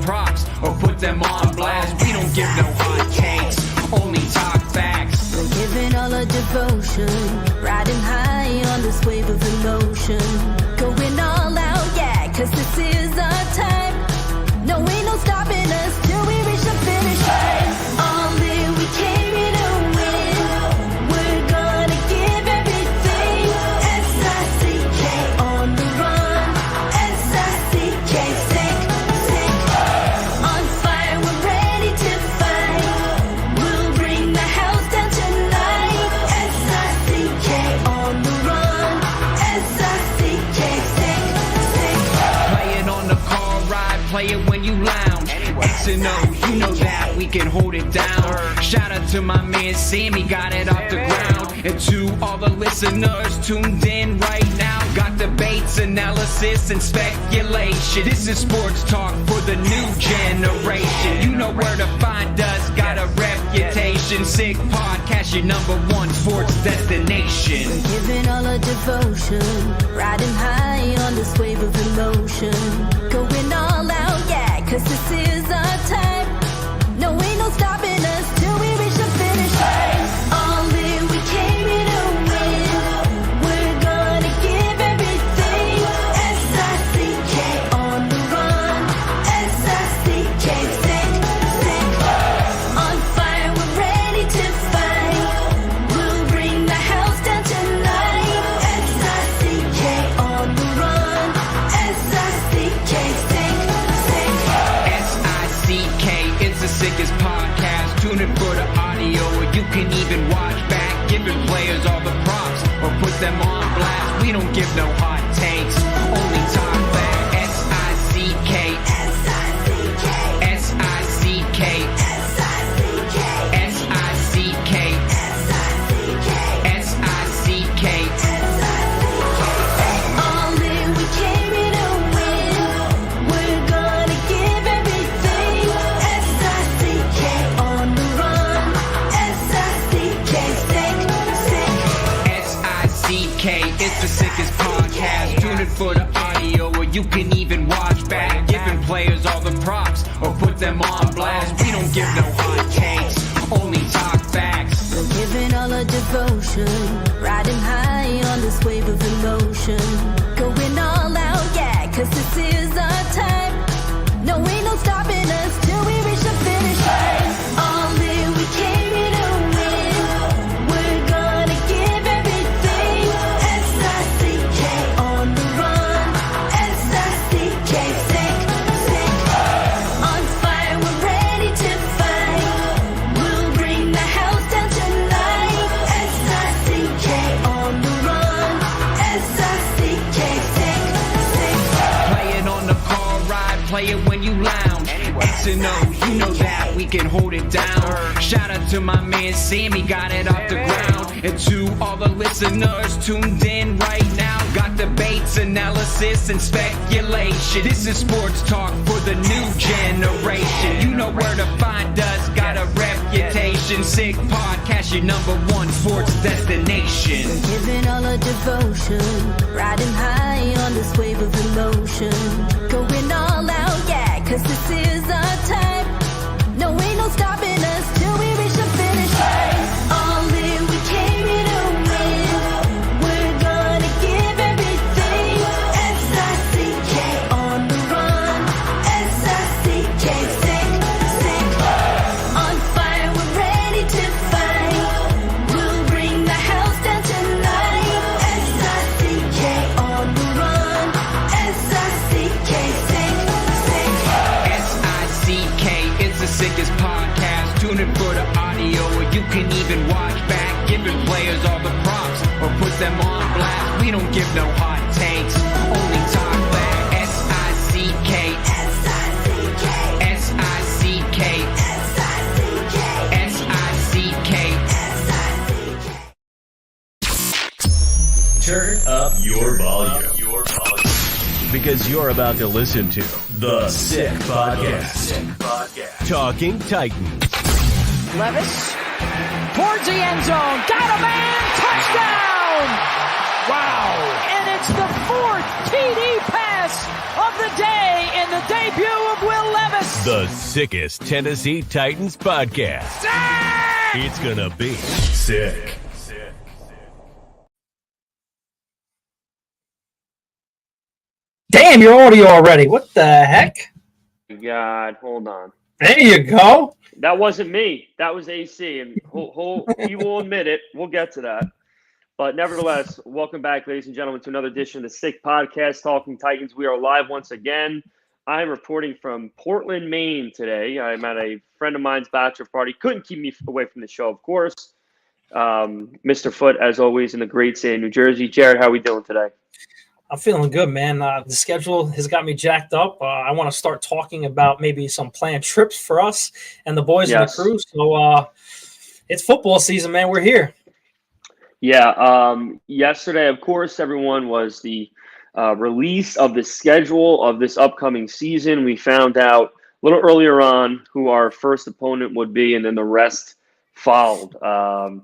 props or put them on blast. We don't give no hot takes, only talk facts. We're giving all our devotion, riding high on this wave of emotion, going all out, yeah, 'cause this is our time. No, ain't no stopping us till we reach the finish line. All in, we came here to win. We're gonna give everything. S-I-C-K on the run. S-I-C-K, sick. On fire, we're ready to fight. We'll bring the house down tonight. S-I-C-K on the run. S-I-C-K, sick. Play it on the car ride, play it when you lounge. X and O, you know that we can hold it down. Shout out to my man Sammy, got it off the ground. And to all the listeners tuned in right now, got debates, analysis, and speculation. This is sports talk for the new generation. You know where to find us, got a reputation. Sick podcast, your #1 sports destination. Giving all our devotion, riding high on this wave of emotion, going all out, yeah, 'cause this is our time. No, ain't no stopping us till we reach the finish line. All in, we came here to win. We're gonna give everything. S-I-C-K on the run. S-I-C-K, sick. On fire, we're ready to fight. We'll bring the house down tonight. S-I-C-K on the run. S-I-C-K, sick. S-I-C-K, it's the sickest podcast. Tune in for the audio, or you can even watch back. Giving players all the props or put them on blast. We don't give no hot takes, only talk back. S-I-C-K, S-I-C-K, S-I-C-K, S-I-C-K, S-I-C-K, S-I-C-K. All in, we came here to win. We're gonna give everything. S-I-C-K on the run. S-I-C-K, sick. S-I-C-K, it's the sickest podcast. Tune in for the audio, or you can even watch back. Giving players all the props or put them on blast. We don't give no hot takes, only talk facts. We're giving all our devotion, riding high on this wave of emotion, going all out, yeah, 'cause this is our time. No, ain't no stopping us till we reach the finish line. All in, we came here to win. We're gonna give everything. S-I-C-K on the run. S-I-C-K, sick. On fire, we're ready to fight. We'll bring the house down tonight. S-I-C-K on the run. S-I-C-K, sick. Play it on the car ride, play it when you lounge. X and O, you know that we can hold it down. Shout out to my man Sammy, got it off the ground. And to all the listeners tuned in right now, got debates, analysis, and speculation. This is sports talk for the new generation. You know where to find us, got a reputation. Sick podcast, your #1 sports destination. Giving all our devotion, riding high on this wave of emotion, going all out, yeah, 'cause this is our time. No, ain't no stopping us till we reach the finish line. All in, we came here to win. We're gonna give everything. S-I-C-K on the run. S-I-C-K, sick. On fire, we're ready to fight. We'll bring the house down tonight. S-I-C-K on the run. S-I-C-K, sick. S-I-C-K, it's the sickest podcast. Tune in for the audio, or you can even watch back. Giving players all the props or put them on blast. We don't give no hot takes, only talk back. S-I-C-K, S-I-C-K, S-I-C-K, S-I-C-K, S-I-C-K. Turn up your volume. Because you're about to listen to The Sick Podcast. Talking Titans. Levis towards the end zone. Got a man. Touchdown. Wow. And it's the 4th TD pass of the day in the debut of Will Levis. The sickest Tennessee Titans podcast. It's gonna be sick. Damn, you're audio already. What the heck? God, hold on. There you go. That wasn't me. That was AC, and he will admit it. We'll get to that. But nevertheless, welcome back, ladies and gentlemen, to another edition of the Sick Podcast, Talking Titans. We are live once again. I'm reporting from Portland, Maine today. I'm at a friend of mine's bachelor party. Couldn't keep me away from the show, of course. Mr. Foot, as always, in the great state of New Jersey. Jarett, how are we doing today? I'm feeling good, man. The schedule has got me jacked up. I want to start talking about maybe some planned trips for us and the boys and the crew. So it's football season, man. We're here. Yeah. Yesterday, of course, everyone was the release of the schedule of this upcoming season. We found out a little earlier on who our first opponent would be, and then the rest followed.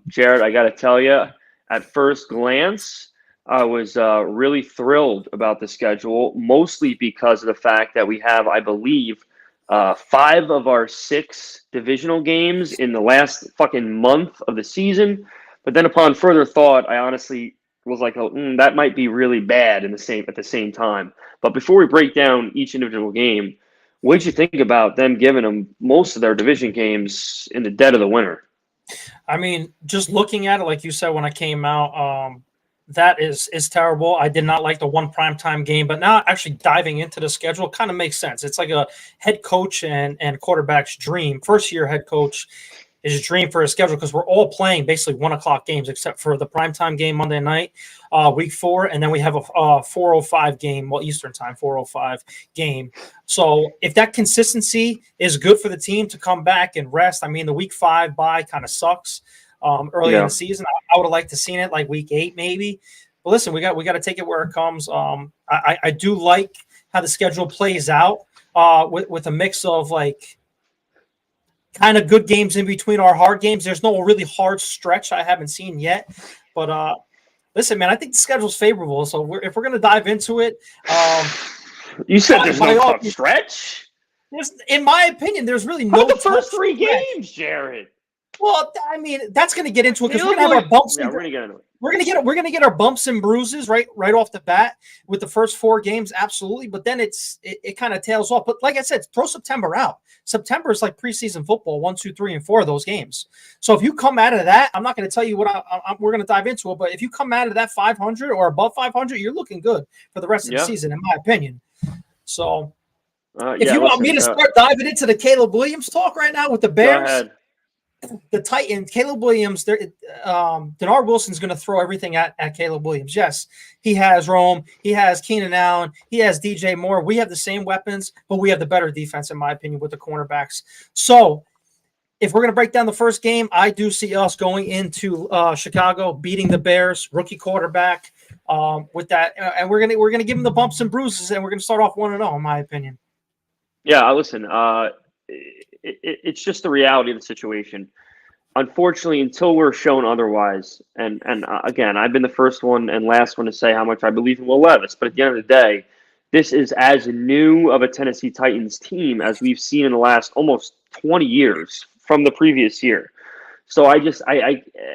Jarett, I got to tell you, at first glance, I was really thrilled about the schedule, mostly because of the fact that we have, I believe, 5 of our 6 divisional games in the last fucking month of the season. But then upon further thought, I honestly was like, that might be really bad at the same time. But before we break down each individual game, what did you think about them giving them most of their division games in the dead of the winter? I mean, just looking at it, like you said, when I came out, that is terrible. I did not like the one primetime game, but now actually diving into the schedule kind of makes sense. It's like a head coach and quarterback's dream. First-year head coach is a dream for his schedule because we're all playing basically 1 o'clock games except for the primetime game Monday night, week 4, and then we have a 4:05 game, Eastern time, 4:05 game. So if that consistency is good for the team to come back and rest, I mean, the week 5 bye kind of sucks. Early in the season, I would have liked to seen it like week 8 maybe. But listen, we got to take it where it comes. I do like how the schedule plays out with a mix of like kind of good games in between our hard games. There's no really hard stretch I haven't seen yet. But listen, man, I think the schedule's favorable. So if we're gonna dive into it, you said there's no tough stretch. In my opinion, there's really no the first 3 stretch. games, Jarett. Well, I mean, that's going to get into it because we're going to have our bumps. Yeah, we're going to get into it. We're going to get our bumps and bruises right off the bat with the first 4 games, absolutely. But then it kind of tails off. But like I said, throw September out. September is like preseason football, 1, 2, 3, and 4 of those games. So if you come out of that, I'm not going to tell you what we're going to dive into it. But if you come out of that 500 or above 500, you're looking good for the rest of the season, in my opinion. So if you want me to start diving into the Caleb Williams talk right now with the Bears. Go ahead. The Titans, Caleb Williams, Denard Wilson's going to throw everything at Caleb Williams. Yes, he has Rome. He has Keenan Allen. He has DJ Moore. We have the same weapons, but we have the better defense, in my opinion, with the cornerbacks. So if we're going to break down the first game, I do see us going into Chicago, beating the Bears, rookie quarterback with that. And we're going to give them the bumps and bruises, and we're going to start off 1-0, in my opinion. Yeah, listen, it's just the reality of the situation. Unfortunately, until we're shown otherwise, and again, I've been the first one and last one to say how much I believe in Will Levis, but at the end of the day, this is as new of a Tennessee Titans team as we've seen in the last almost 20 years from the previous year. So I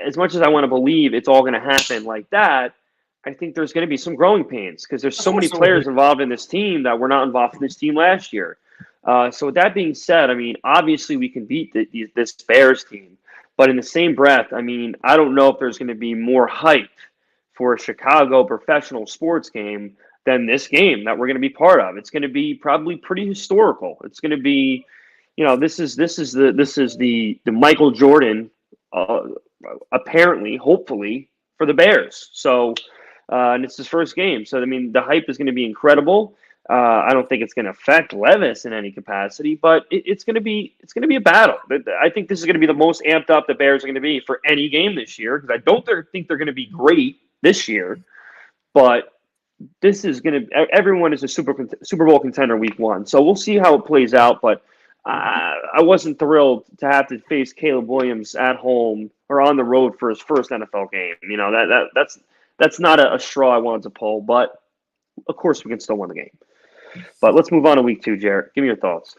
as much as I want to believe it's all going to happen like that, I think there's going to be some growing pains because there's so many players involved in this team that were not involved in this team last year. So with that being said, I mean, obviously we can beat this Bears team, but in the same breath, I mean, I don't know if there's going to be more hype for a Chicago professional sports game than this game that we're going to be part of. It's going to be probably pretty historical. It's going to be, this is the Michael Jordan, apparently, hopefully, for the Bears. So, and it's his first game. So, I mean, the hype is going to be incredible. I don't think it's going to affect Levis in any capacity, but it's going to be a battle. I think this is going to be the most amped up the Bears are going to be for any game this year because I don't think they're going to be great this year, but this is going to everyone is a Super Bowl contender week 1, so we'll see how it plays out. But I wasn't thrilled to have to face Caleb Williams at home or on the road for his first NFL game. That's not a straw I wanted to pull, but of course we can still win the game. But let's move on to week 2, Jarett. Give me your thoughts.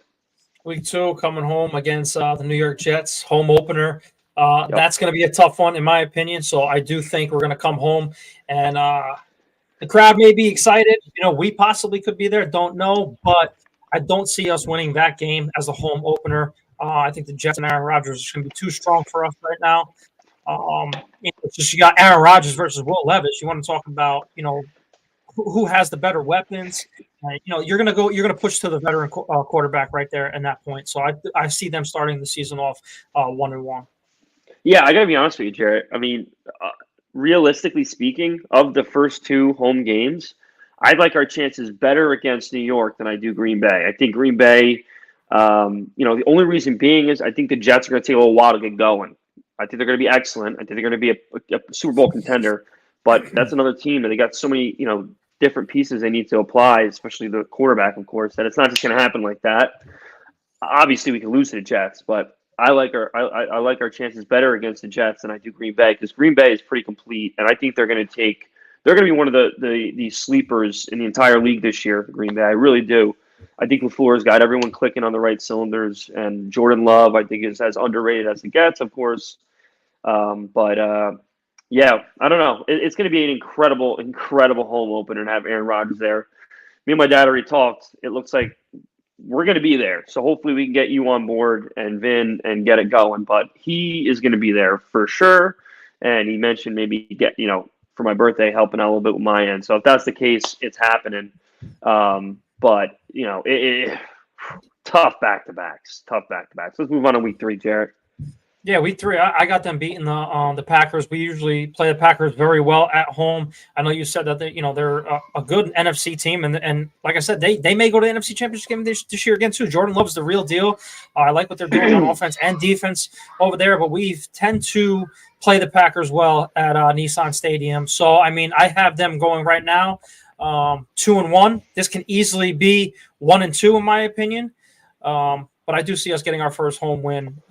Week 2 coming home against the New York Jets, home opener. Yep. That's going to be a tough one, in my opinion. So I do think we're going to come home, and the crowd may be excited. We possibly could be there. Don't know, but I don't see us winning that game as a home opener. I think the Jets and Aaron Rodgers are going to be too strong for us right now. It's just you got Aaron Rodgers versus Will Levis. You want to talk about who has the better weapons. You're gonna push to the veteran quarterback right there in that point. So I see them starting the season off 1-1. Yeah, I gotta be honest with you, Jarrett. I mean, realistically speaking, of the first 2 home games, I like our chances better against New York than I do Green Bay. I think Green Bay, the only reason being is I think the Jets are going to take a little while to get going. I think they're going to be excellent. I think they're going to be a Super Bowl contender, but that's another team that they got so many, different pieces they need to apply, especially the quarterback, of course, that it's not just going to happen like that. Obviously, we can lose to the Jets, but I like our chances better against the Jets than I do Green Bay, because Green Bay is pretty complete, and I think they're going to be one of the sleepers in the entire league this year. Green Bay, I really do. I think LaFleur's got everyone clicking on the right cylinders, and Jordan Love, I think, is as underrated as it gets, of course. Yeah, I don't know. It's going to be an incredible, incredible home opener and have Aaron Rodgers there. Me and my dad already talked. It looks like we're going to be there. So hopefully we can get you on board and Vin and get it going. But he is going to be there for sure. And he mentioned maybe for my birthday, helping out a little bit with my end. So if that's the case, it's happening. But tough back-to-backs. Let's move on to week 3, Jarrett. Yeah, week 3, I got them beating the Packers. We usually play the Packers very well at home. I know you said that they're a good NFC team, and like I said, they may go to the NFC Championship game this year again too. Jordan Love's the real deal. I like what they're doing on offense and defense over there, but we tend to play the Packers well at Nissan Stadium. So I mean, I have them going right now 2-1. This can easily be 1-2 in my opinion, but I do see us getting our first home win.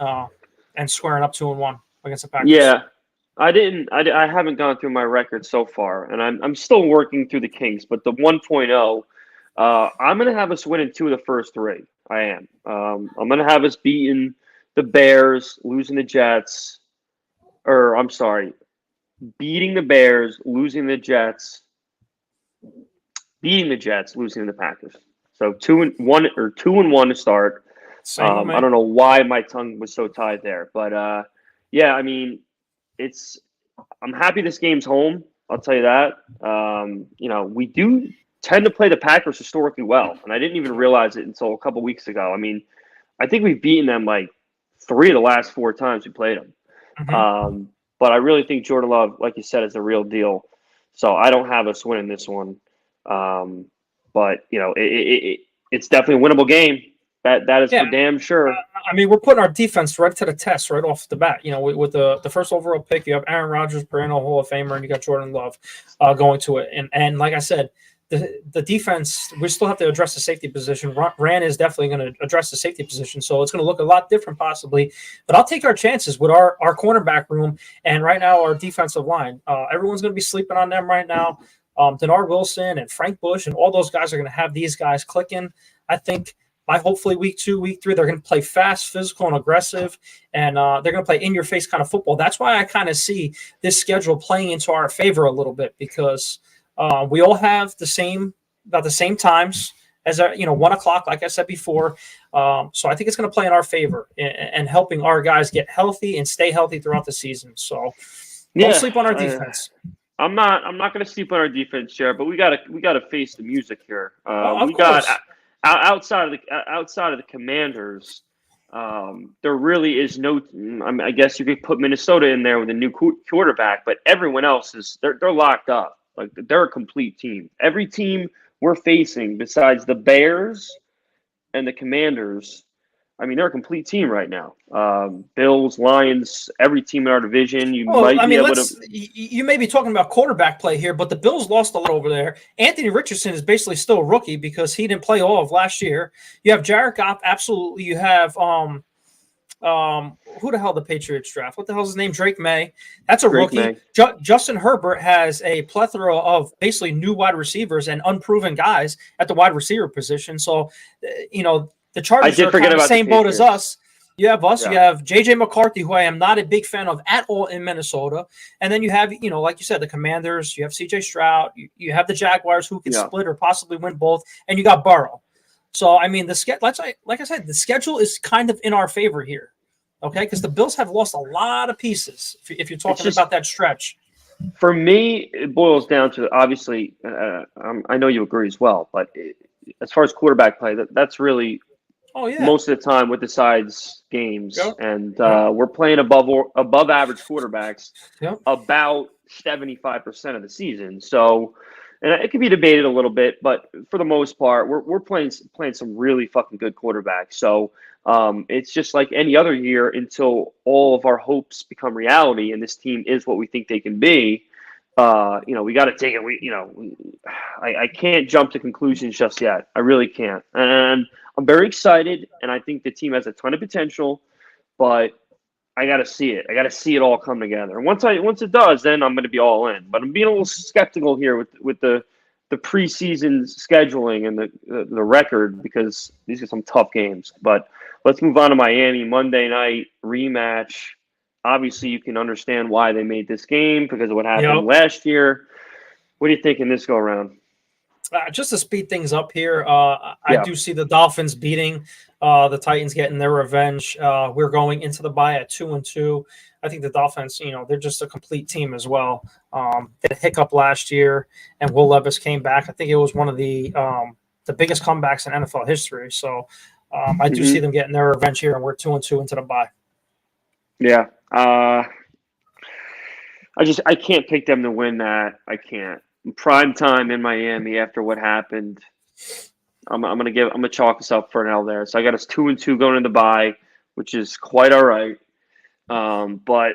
And squaring up 2-1 against the Packers. Yeah, I haven't gone through my record so far, and I'm still working through the kinks. But the 1.0, I'm going to have us winning 2 of the first 3. I am. I'm going to have us beating the Bears, losing the Jets, beating the Bears, losing the Jets, beating the Jets, losing the Packers. So 2-1 or 2-1 to start. I don't know why my tongue was so tied there, but yeah, I mean, I'm happy this game's home. I'll tell you that. We do tend to play the Packers historically well, and I didn't even realize it until a couple weeks ago. I mean, I think we've beaten them like 3 of the last 4 times we played them. Mm-hmm. But I really think Jordan Love, like you said, is the real deal. So I don't have us winning this one. But it's definitely a winnable game. That is for damn sure. I mean, we're putting our defense right to the test right off the bat. With the first overall pick, you have Aaron Rodgers, perennial Hall of Famer, and you got Jordan Love going to it. And like I said, the defense, we still have to address the safety position. Rand is definitely going to address the safety position, so it's going to look a lot different possibly. But I'll take our chances with our cornerback room and right now our defensive line. Everyone's going to be sleeping on them right now. Denard Wilson and Frank Bush and all those guys are going to have these guys clicking. I think by hopefully week 2, week 3, they're going to play fast, physical, and aggressive, and they're going to play in-your-face kind of football. That's why I kind of see this schedule playing into our favor a little bit because we all have about the same times as 1 o'clock, like I said before. So I think it's going to play in our favor and helping our guys get healthy and stay healthy throughout the season. So don't sleep on our defense. I'm not going to sleep on our defense, Jared, but we got to face the music here. Outside of the Commanders, there really is no. I guess you could put Minnesota in there with a new quarterback, but everyone else they're locked up. Like they're a complete team. Every team we're facing, besides the Bears and the Commanders, I mean they're a complete team right now. Bills, Lions, every team in our division. You may be talking about quarterback play here, but the Bills lost a lot over there. Anthony Richardson is basically still a rookie because he didn't play all of last year. You have Jared Goff, absolutely. You have who the hell the Patriots draft? What the hell's his name? Drake May. That's a rookie. Justin Herbert has a plethora of basically new wide receivers and unproven guys at the wide receiver position. So, The Chargers did are forget kind of the about the same boat as Patriots. us. You have us. You Yeah. have J.J. McCarthy, who I am not a big fan of at all in Minnesota. And then you have, like you said, the Commanders. You have C.J. Stroud. You have the Jaguars, who can Yeah. split or possibly win both. And you got Burrow. So, I mean, like I said, the schedule is kind of in our favor here. Okay, because the Bills have lost a lot of pieces. If you're talking about that stretch. For me, it boils down to, obviously, I know you agree as well, but as far as quarterback play, that's really most of the time with the sides games. Yep. And we're playing above average quarterbacks about 75% of the season. So, and it can be debated a little bit, but for the most part, we're playing some really fucking good quarterbacks. So it's just like any other year until all of our hopes become reality and this team is what we think they can be. We got to take it. I can't jump to conclusions just yet. I really can't. And I'm very excited, and I think the team has a ton of potential, but I got to see it. I got to see it all come together. And once it does, then I'm going to be all in. But I'm being a little skeptical here with the preseason scheduling and the record, because these are some tough games. But let's move on to Miami. Monday night rematch. Obviously, you can understand why they made this game because of what happened last year. What do you think in this go around? Just to speed things up here, I do see the Dolphins beating the Titans, getting their revenge. We're going into the bye at 2-2. I think the Dolphins, they're just a complete team as well. They had a hiccup last year, and Will Levis came back. I think it was one of the biggest comebacks in NFL history. So I do see them getting their revenge here, and we're 2-2 into the bye. Yeah. I can't pick them to win that. I can't. Prime time in Miami after what happened. I'm gonna chalk us up for an L there. So I got us 2-2 going into the bye, which is quite all right. But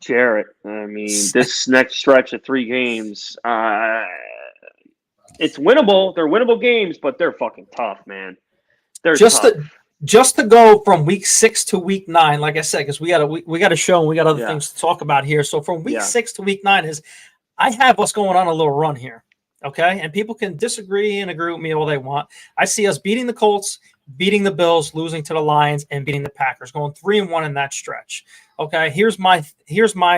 Jarrett, I mean, this next stretch of 3 games, it's winnable. They're winnable games, but they're fucking tough, man. They're tough. Just to go from week 6 to week 9, like I said, because we got a show and we got other things to talk about here. So from week 6 to week 9 I have us going on a little run here, okay? And people can disagree and agree with me all they want. I see us beating the Colts, beating the Bills, losing to the Lions, and beating the Packers, going 3-1 in that stretch. Okay, here's my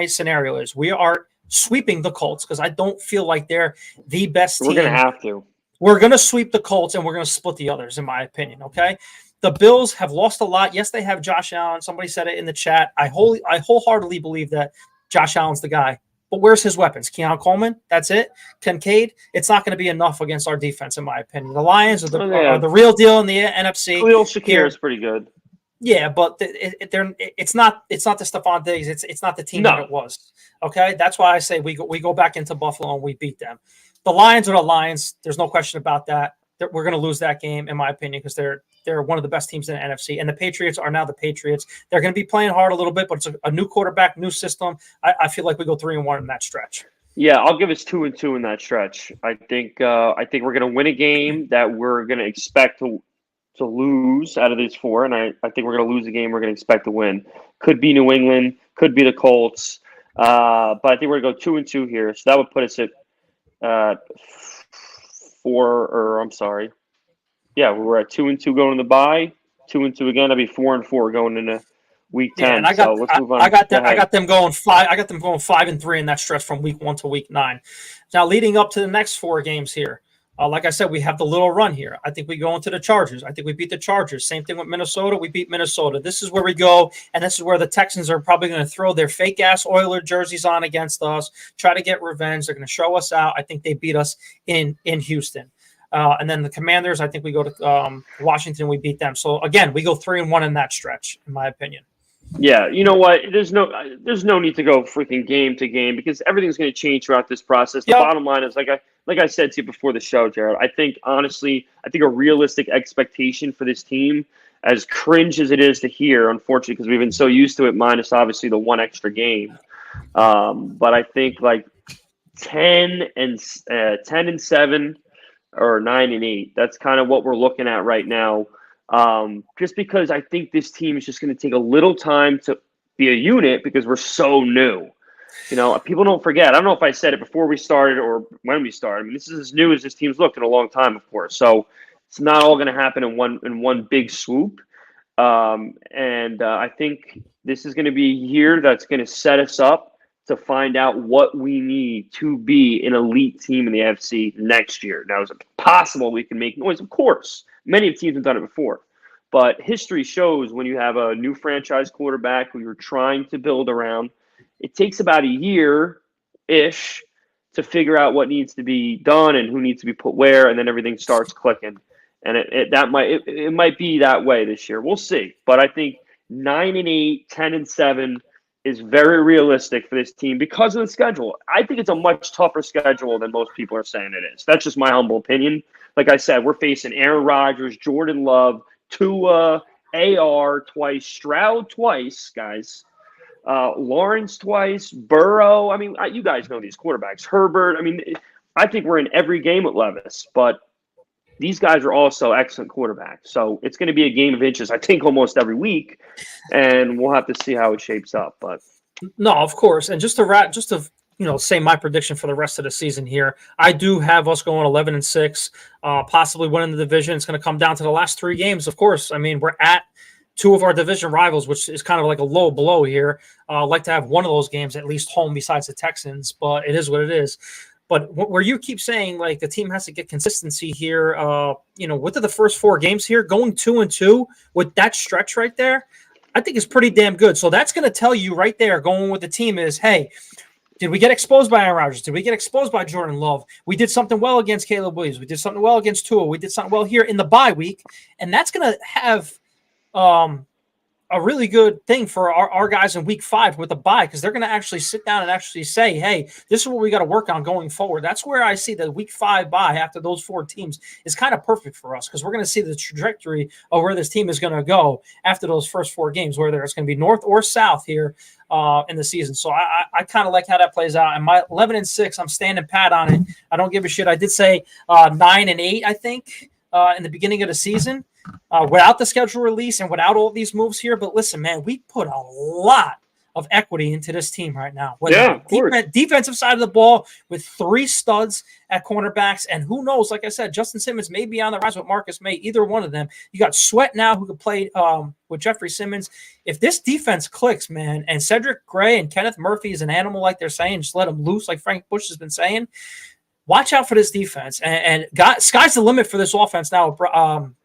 scenario: is we are sweeping the Colts because I don't feel like they're the best team. We're gonna have to. We're gonna sweep the Colts and we're gonna split the others, in my opinion. Okay. The Bills have lost a lot. Yes, they have Josh Allen. Somebody said it in the chat. I wholeheartedly believe that Josh Allen's the guy. But where's his weapons? Keon Coleman? That's it? Kincaid? It's not going to be enough against our defense, in my opinion. The Lions are the real deal in the NFC. Khalil Shakir is pretty good. Yeah, but it's not the Stephon Diggs. It's not the team that it was. Okay, that's why I say we go back into Buffalo and we beat them. The Lions are the Lions. There's no question about that. We're going to lose that game, in my opinion, because they're one of the best teams in the NFC. And the Patriots are now the Patriots. They're going to be playing hard a little bit, but it's a new quarterback, new system. I feel like we go 3-1 in that stretch. Yeah, I'll give us 2-2 in that stretch. I think we're going to win a game that we're going to expect to lose out of these 4, and I think we're going to lose a game we're going to expect to win. Could be New England, could be the Colts, but I think we're going to go 2-2 here. So that would put us at 4. Yeah, we were at 2-2 going to the bye. 2-2 again. That'd be 4-4 going into week 10. Yeah, and let's move on. I got them going 5. I got them going 5-3 in that stretch from week 1 to week 9. Now leading up to the next 4 games here. Like I said, we have the little run here. I think we go into the Chargers. I think we beat the Chargers. Same thing with Minnesota. We beat Minnesota. This is where we go, and this is where the Texans are probably going to throw their fake-ass Oiler jerseys on against us, try to get revenge. They're going to show us out. I think they beat us in Houston. And then the Commanders, I think we go to Washington. We beat them. So, again, we go 3-1 in that stretch, in my opinion. Yeah, you know what? There's no need to go freaking game to game because everything's going to change throughout this process. The bottom line is, like I said to you before the show, Jarrett, I think a realistic expectation for this team, as cringe as it is to hear, unfortunately, because we've been so used to it, minus obviously the 1 extra game. But I think like 10-7 or 9-8. That's kind of what we're looking at right now. Just because I think this team is just going to take a little time to be a unit because we're so new. People don't forget. I don't know if I said it before we started or when we started. I mean, this is as new as this team's looked in a long time, of course. So It's not all going to happen in one big swoop. I think this is going to be a year that's going to set us up to find out what we need to be an elite team in the AFC next year. Now, is it possible we can make noise? Of course. Many teams have done it before. But history shows when you have a new franchise quarterback who you're trying to build around, it takes about a year-ish to figure out what needs to be done and who needs to be put where, and then everything starts clicking. And it might be that way this year. We'll see. But I think 9-8, 10-7 is very realistic for this team because of the schedule. I think it's a much tougher schedule than most people are saying it is. That's just my humble opinion. Like I said, we're facing Aaron Rodgers, Jordan Love, Tua, AR twice, Stroud twice, guys. Lawrence twice, Burrow. I mean, you guys know these quarterbacks. Herbert. I mean, I think we're in every game with Levis, but these guys are also excellent quarterbacks. So it's going to be a game of inches, I think, almost every week, and we'll have to see how it shapes up. But no, of course. And just to say my prediction for the rest of the season here, I do have us going 11-6, possibly winning the division. It's going to come down to the last 3 games, of course. I mean, we're at 2 of our division rivals, which is kind of like a low blow here. I'd like to have one of those games at least home besides the Texans, but it is what it is. But where you keep saying like the team has to get consistency here, within the first 4 games here, going 2-2 with that stretch right there, I think is pretty damn good. So that's going to tell you right there, going with the team is, hey, did we get exposed by Aaron Rodgers? Did we get exposed by Jordan Love? We did something well against Caleb Williams. We did something well against Tua. We did something well here in the bye week, and that's going to have a really good thing for our guys in week 5 with the bye, because they're going to actually sit down and actually say, hey, this is what we got to work on going forward. That's where I see the week 5 bye after those 4 teams is kind of perfect for us, because we're going to see the trajectory of where this team is going to go after those first 4 games, whether it's going to be north or south here in the season. So I kind of like how that plays out. And my 11-6, I'm standing pat on it. I don't give a shit. I did say 9-8, I think, in the beginning of the season. Without the schedule release and without all these moves here. But listen, man, we put a lot of equity into this team right now. Defensive side of the ball with 3 studs at cornerbacks. And who knows, like I said, Justin Simmons may be on the rise with Marcus May, either one of them. You got Sweat now who could play with Jeffrey Simmons. If this defense clicks, man, and Cedric Gray and Kenneth Murphy is an animal like they're saying, just let him loose like Frank Bush has been saying, watch out for this defense. And sky's the limit for this offense now.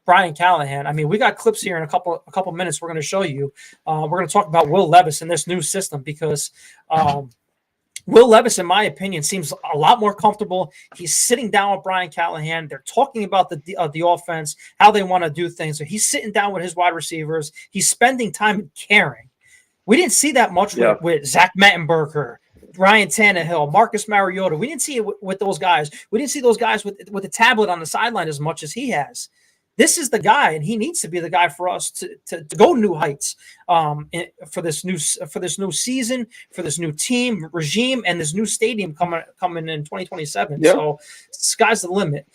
Brian Callahan. I mean, we got clips here in a couple minutes we're going to show you. We're going to talk about Will Levis in this new system, because Will Levis, in my opinion, seems a lot more comfortable. He's sitting down with Brian Callahan. They're talking about the offense, how they want to do things. So he's sitting down with his wide receivers. He's spending time caring. We didn't see that much with Zach Mettenberger, Ryan Tannehill, Marcus Mariota. We didn't see it with those guys. We didn't see those guys with the tablet on the sideline as much as he has. This is the guy, and he needs to be the guy for us to go new heights for this new season, for this new team regime, and this new stadium coming in 2027. Yep. So sky's the limit.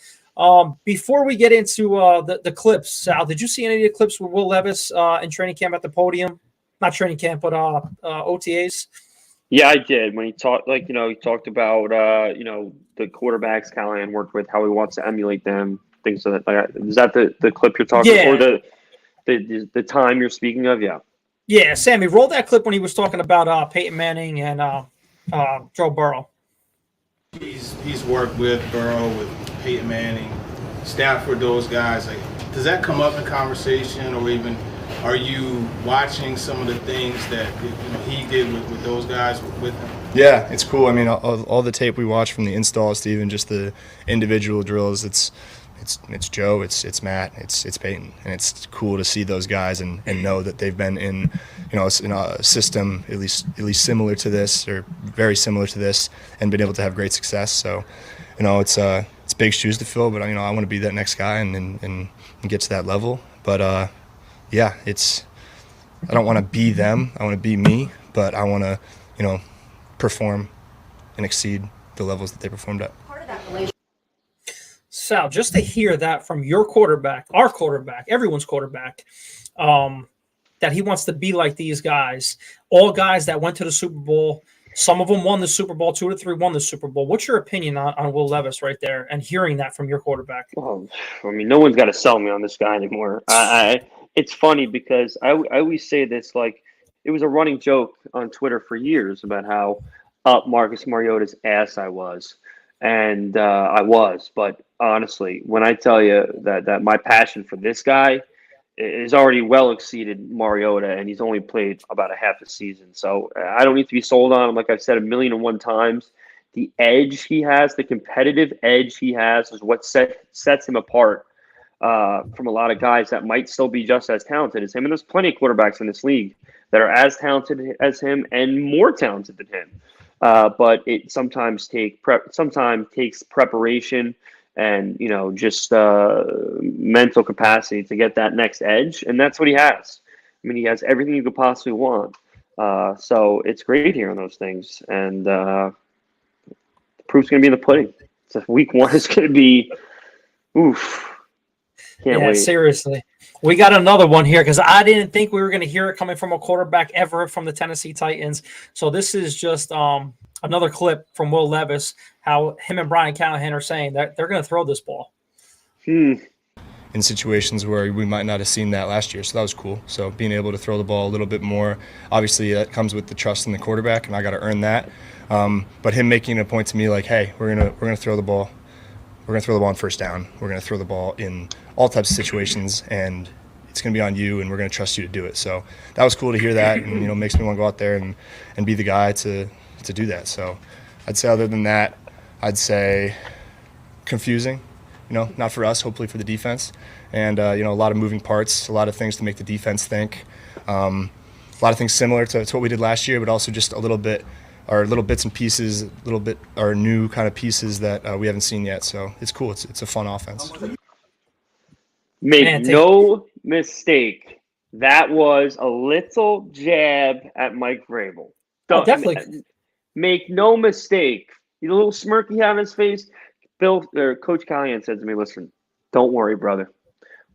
Before we get into the clips, Sal, did you see any of the clips with Will Levis in training camp at the podium? Not training camp, but OTAs. Yeah, I did. When he talked, he talked about the quarterbacks Callahan worked with, how he wants to emulate them. Things like that. Is that the clip you're talking about, or the time you're speaking of? Yeah, Sammy, roll that clip when he was talking about Peyton Manning and Joe Burrow. He's worked with Burrow, with Peyton Manning, Stafford, those guys. Like, does that come up in conversation, or even are you watching some of the things that he did with those guys with him? Yeah, it's cool. I mean, all the tape we watch from the installs to even just the individual drills, it's Joe, it's Matt, it's Peyton, and it's cool to see those guys and know that they've been in a system at least similar to this, or very similar to this, and been able to have great success. So, it's big shoes to fill, but I want to be that next guy and get to that level. But I don't want to be them. I want to be me, but I want to perform and exceed the levels that they performed at. Sal, just to hear that from your quarterback, our quarterback, everyone's quarterback, that he wants to be like these guys, all guys that went to the Super Bowl, Some of them won the Super Bowl. 2 to 3 won the Super Bowl. What's your opinion on Will Levis right there and hearing that from your quarterback? Well, I mean, no one's got to sell me on this guy anymore. It's funny because I always say this, like, it was a running joke on Twitter for years about how up Marcus Mariota's ass I was. And I was. But honestly, when I tell you that my passion for this guy is already well exceeded Mariota, and he's only played about a half a season. So I don't need to be sold on him. Like I've said 1,000,001 times, the edge he has, the competitive edge he has is what sets him apart from a lot of guys that might still be just as talented as him. And there's plenty of quarterbacks in this league that are as talented as him and more talented than him. But it sometimes takes preparation and, just mental capacity to get that next edge. And that's what he has. I mean, he has everything you could possibly want. So it's great hearing those things. And the proof's going to be in the pudding. So week 1 is going to be, oof. Can't wait. Seriously. We got another one here because I didn't think we were going to hear it coming from a quarterback ever from the Tennessee Titans. So this is just another clip from Will Levis, how him and Brian Callahan are saying that they're going to throw this ball. In situations where we might not have seen that last year, so that was cool. So being able to throw the ball a little bit more, obviously that comes with the trust in the quarterback, and I got to earn that. But him making a point to me like, hey, we're gonna throw the ball. We're going to throw the ball on first down. We're going to throw the ball in all types of situations, and it's going to be on you, and we're going to trust you to do it. So that was cool to hear that, and makes me want to go out there and be the guy to do that. So I'd say other than that, I'd say confusing, not for us, hopefully for the defense, and a lot of moving parts, a lot of things to make the defense think. A lot of things similar to what we did last year, but also just a little bit. Our little bits and pieces, our new kind of pieces that we haven't seen yet. So it's cool. It's a fun offense. Make no mistake, that was a little jab at Mike Vrabel. Definitely. Make no mistake. The little smirk he had on his face, Coach Callahan said to me, listen, don't worry, brother.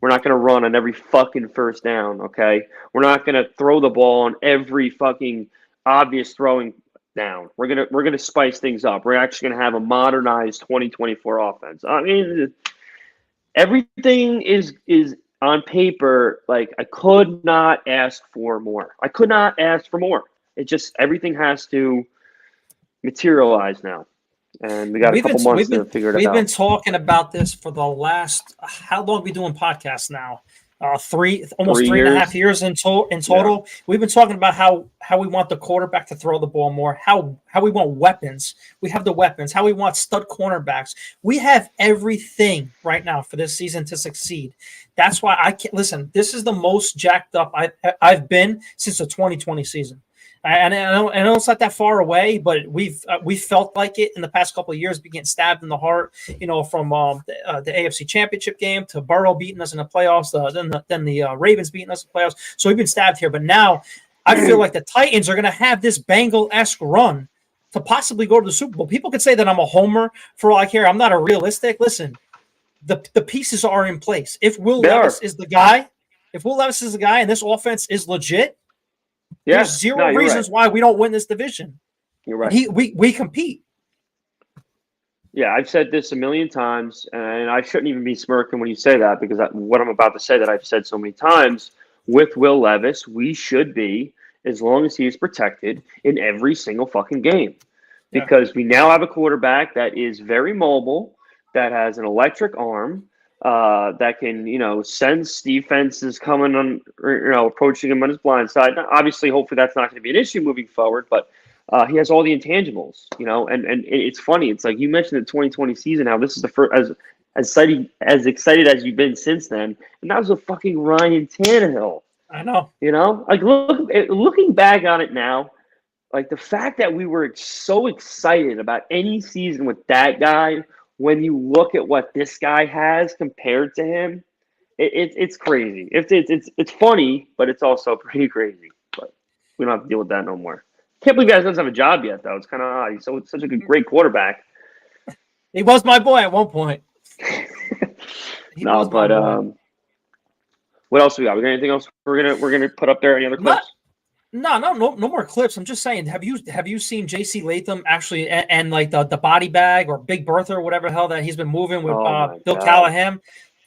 We're not going to run on every fucking first down, okay? We're not going to throw the ball on every fucking obvious throwing down. We're gonna spice things up. We're actually gonna have a modernized 2024 offense. I mean, everything is on paper. Like, I could not ask for more. It just, everything has to materialize now, and we got a couple months to figure it out. We've been talking about this for the last, how long are we doing podcasts now? Almost 3.5 years in total. Yeah. We've been talking about how we want the quarterback to throw the ball more, how we want weapons. We have the weapons, how we want stud cornerbacks. We have everything right now for this season to succeed. That's why I can't listen. This is the most jacked up I've been since the 2020 season. And I know it's not that far away, but we've felt like it in the past couple of years, getting stabbed in the heart, from the AFC Championship game to Burrow beating us in the playoffs, then the Ravens beating us in the playoffs. So we've been stabbed here. But now I feel like the Titans are going to have this Bengal-esque run to possibly go to the Super Bowl. People could say that I'm a homer for all I care. I'm not a realistic. Listen, the pieces are in place. If Will Levis is the guy, and this offense is legit, there's zero reasons why we don't win this division. You're right. We compete. Yeah, I've said this a million times, and I shouldn't even be smirking when you say that, because what I'm about to say that I've said so many times, with Will Levis, we should be, as long as he is protected, in every single fucking game. Because we now have a quarterback that is very mobile, that has an electric arm, that can, sense defenses coming on, approaching him on his blind side. Now, obviously, hopefully that's not going to be an issue moving forward, but he has all the intangibles, and it's funny. It's like you mentioned the 2020 season, how this is the first, as excited as you've been since then, and that was a fucking Ryan Tannehill. I know. Like looking back on it now, like the fact that we were so excited about any season with that guy, when you look at what this guy has compared to him, it's crazy. It's funny, but it's also pretty crazy. But we don't have to deal with that no more. Can't believe he doesn't have a job yet, though. It's kind of odd. He's such a great quarterback. He was my boy at one point. What else we got? We got anything else we're gonna put up there? Any other clips? No more clips. I'm just saying, have you seen JC Latham actually and like the body bag or Big Bertha or whatever the hell that he's been moving with Oh my Bill God. Callahan,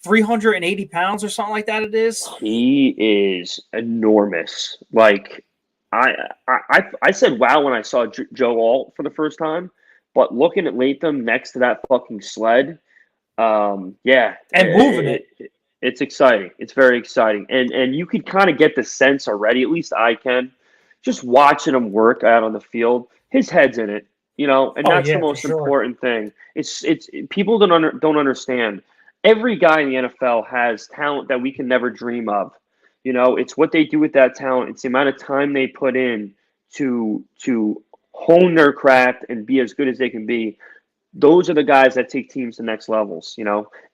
380 pounds or something like that it is. He is enormous. Like I said wow when I saw Joe Alt for the first time, but looking at Latham next to that fucking sled, yeah, And moving it. it's exciting. It's very exciting, and you could kind of get the sense already. At least I can, just watching him work out on the field. His head's in it, and Oh that's the yeah, for most sure. important thing. It's people don't understand. Every guy in the NFL has talent that we can never dream of. It's what they do with that talent. It's the amount of time they put in to hone their craft and be as good as they can be. Those are the guys that take teams to next levels.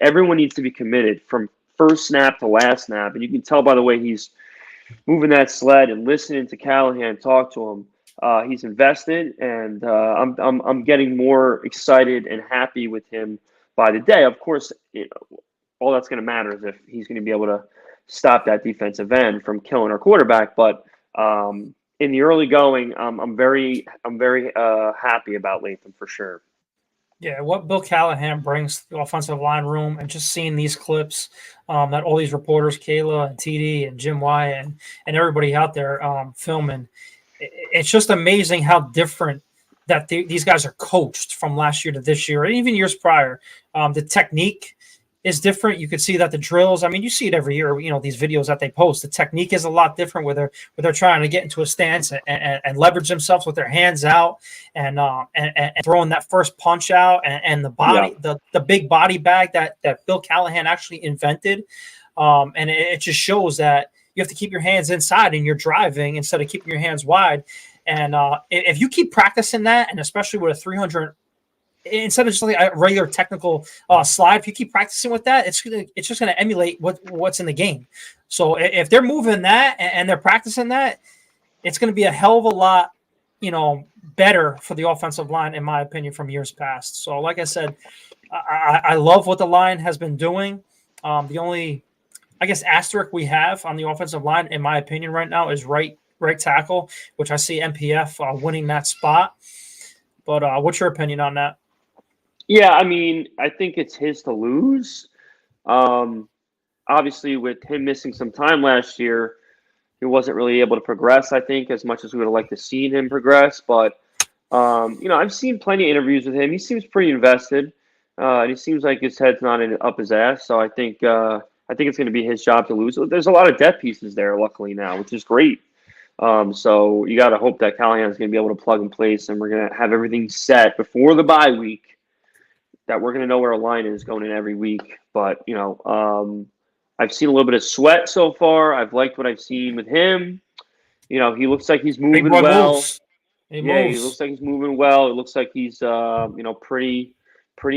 Everyone needs to be committed from first snap to last snap, and you can tell by the way he's moving that sled and listening to Callahan talk to him. He's invested, and I'm getting more excited and happy with him by the day. Of course, all that's going to matter is if he's going to be able to stop that defensive end from killing our quarterback. But in the early going, I'm very happy about Latham for sure. Yeah, what Bill Callahan brings to the offensive line room, and just seeing these clips that all these reporters, Kayla and TD and Jim Wyatt and everybody out there filming, it's just amazing how different that these guys are coached from last year to this year, and even years prior. The technique is different. You could see that the drills, I mean, you see it every year, these videos that they post. The technique is a lot different where they're trying to get into a stance and leverage themselves with their hands out and throwing that first punch out and the body, the big body bag that Bill Callahan actually invented. And it just shows that you have to keep your hands inside and you're driving instead of keeping your hands wide. And if you keep practicing that, and especially with a 300, instead of just like a regular technical slide, if you keep practicing with that, it's just gonna emulate what's in the game. So if they're moving that and they're practicing that, it's gonna be a hell of a lot, better for the offensive line, in my opinion, from years past. So like I said, I love what the line has been doing. The only, I guess, asterisk we have on the offensive line, in my opinion, right now is right tackle, which I see MPF winning that spot. But what's your opinion on that? Yeah, I mean, I think it's his to lose. Obviously, with him missing some time last year, he wasn't really able to progress, I think, as much as we would have liked to see him progress. But, I've seen plenty of interviews with him. He seems pretty invested. And he seems like his head's not up his ass. So I think it's going to be his job to lose. There's a lot of depth pieces there, luckily now, which is great. So you got to hope that Callahan's going to be able to plug in place, and we're going to have everything set before the bye week, that we're going to know where our line is going in every week. But, I've seen a little bit of sweat so far. I've liked what I've seen with him. He looks like he's moving well. Moves. He looks like he's moving well. It looks like he's, pretty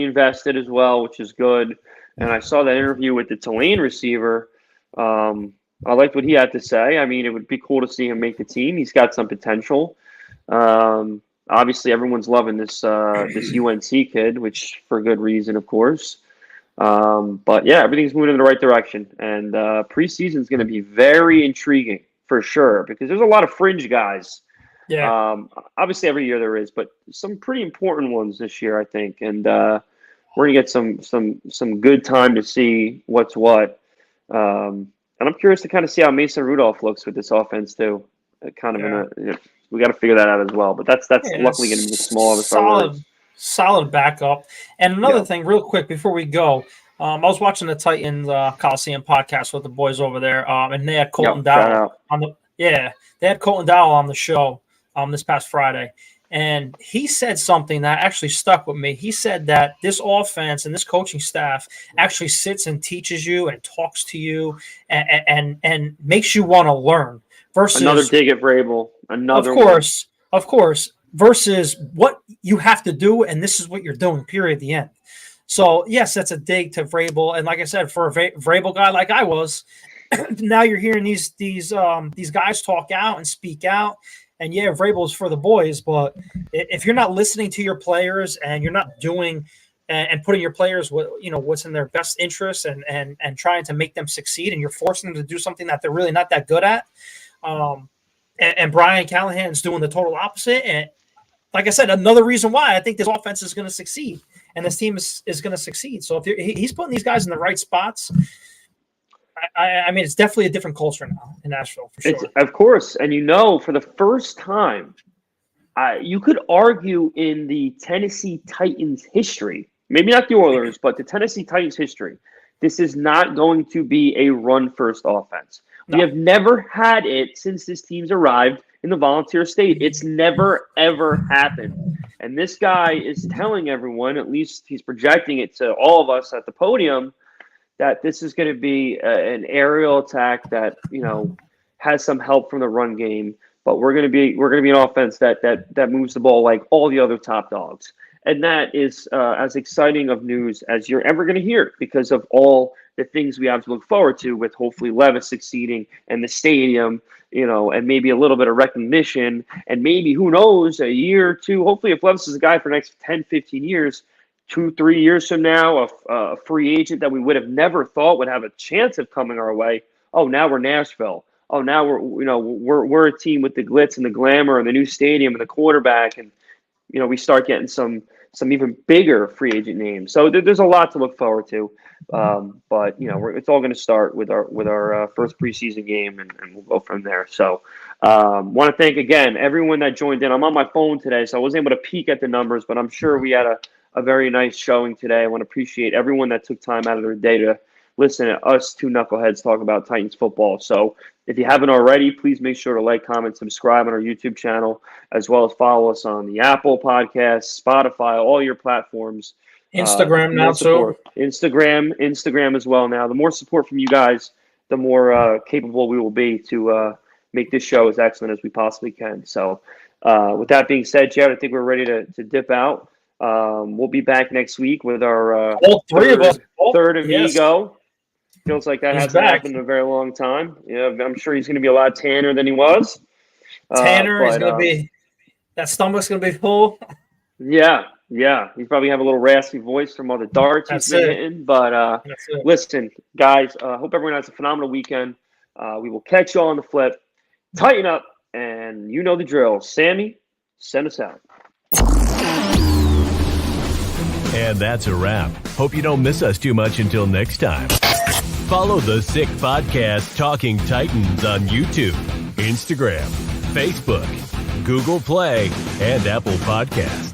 invested as well, which is good. And I saw that interview with the Tulane receiver. I liked what he had to say. I mean, it would be cool to see him make the team. He's got some potential. Obviously, everyone's loving this UNC kid, which for good reason, of course. But yeah, everything's moving in the right direction, and preseason is going to be very intriguing for sure, because there's a lot of fringe guys. Yeah. Obviously, every year there is, but some pretty important ones this year, I think, and we're going to get some good time to see what's what. And I'm curious to kind of see how Mason Rudolph looks with this offense too. We got to figure that out as well. But that's luckily going to be the small of a solid backup. And another thing, real quick before we go, I was watching the Titans Coliseum podcast with the boys over there, and they had Colton Dowell they had Colton Dowell on the show this past Friday. And he said something that actually stuck with me. He said that this offense and this coaching staff actually sits and teaches you and talks to you and makes you want to learn. Versus another dig at Vrabel. Of course. Versus what you have to do, and this is what you're doing. Period. At the end. So yes, that's a dig to Vrabel. And like I said, for a Vrabel guy like I was, now you're hearing these guys talk out and speak out. And yeah, Vrabel's for the boys, but if you're not listening to your players and you're not doing and putting your players what's in their best interest and trying to make them succeed, and you're forcing them to do something that they're really not that good at, and Brian Callahan's doing the total opposite. And like I said, another reason why I think this offense is going to succeed and this team is going to succeed. So if he's putting these guys in the right spots, I mean, it's definitely a different culture now in Nashville for sure. Of course. And for the first time, you could argue in the Tennessee Titans history, maybe not the Oilers, but the Tennessee Titans history, this is not going to be a run-first offense. No. We have never had it since this team's arrived in the Volunteer State. It's never, ever happened. And this guy is telling everyone, at least he's projecting it to all of us at the podium, that this is going to be an aerial attack that, has some help from the run game. But we're going to be an offense that moves the ball like all the other top dogs. And that is as exciting of news as you're ever going to hear because of all the things we have to look forward to with hopefully Levis succeeding and the stadium, and maybe a little bit of recognition and maybe, who knows, a year or two. Hopefully if Levis is a guy for the next 10, 15 years, 2-3 years from now, a free agent that we would have never thought would have a chance of coming our way. Oh, now we're Nashville. Oh, now we're a team with the glitz and the glamour and the new stadium and the quarterback, and we start getting some even bigger free agent names. So there's a lot to look forward to. But it's all going to start with our first preseason game, and we'll go from there. So want to thank again everyone that joined in. I'm on my phone today, so I wasn't able to peek at the numbers, but I'm sure we had a very nice showing today. I want to appreciate everyone that took time out of their day to listen to us two knuckleheads talk about Titans football. So if you haven't already, please make sure to like, comment, subscribe on our YouTube channel, as well as follow us on the Apple Podcasts, Spotify, all your platforms. Instagram now too. Instagram as well now. The more support from you guys, the more capable we will be to make this show as excellent as we possibly can. So with that being said, Jared, I think we're ready to dip out. We'll be back next week with our all three of us. Third amigo. Yes. Feels like that hasn't happened in a very long time. Yeah, I'm sure he's going to be a lot tanner than he was. Tanner is going to be – that stomach's going to be full. Yeah. He's probably have a little raspy voice from all the darts he's been hitting. But listen, guys, hope everyone has a phenomenal weekend. We will catch you all on the flip. Tighten up, and you know the drill. Sammy, send us out. And that's a wrap. Hope you don't miss us too much until next time. Follow the Sick Podcast Talking Titans on YouTube, Instagram, Facebook, Google Play, and Apple Podcasts.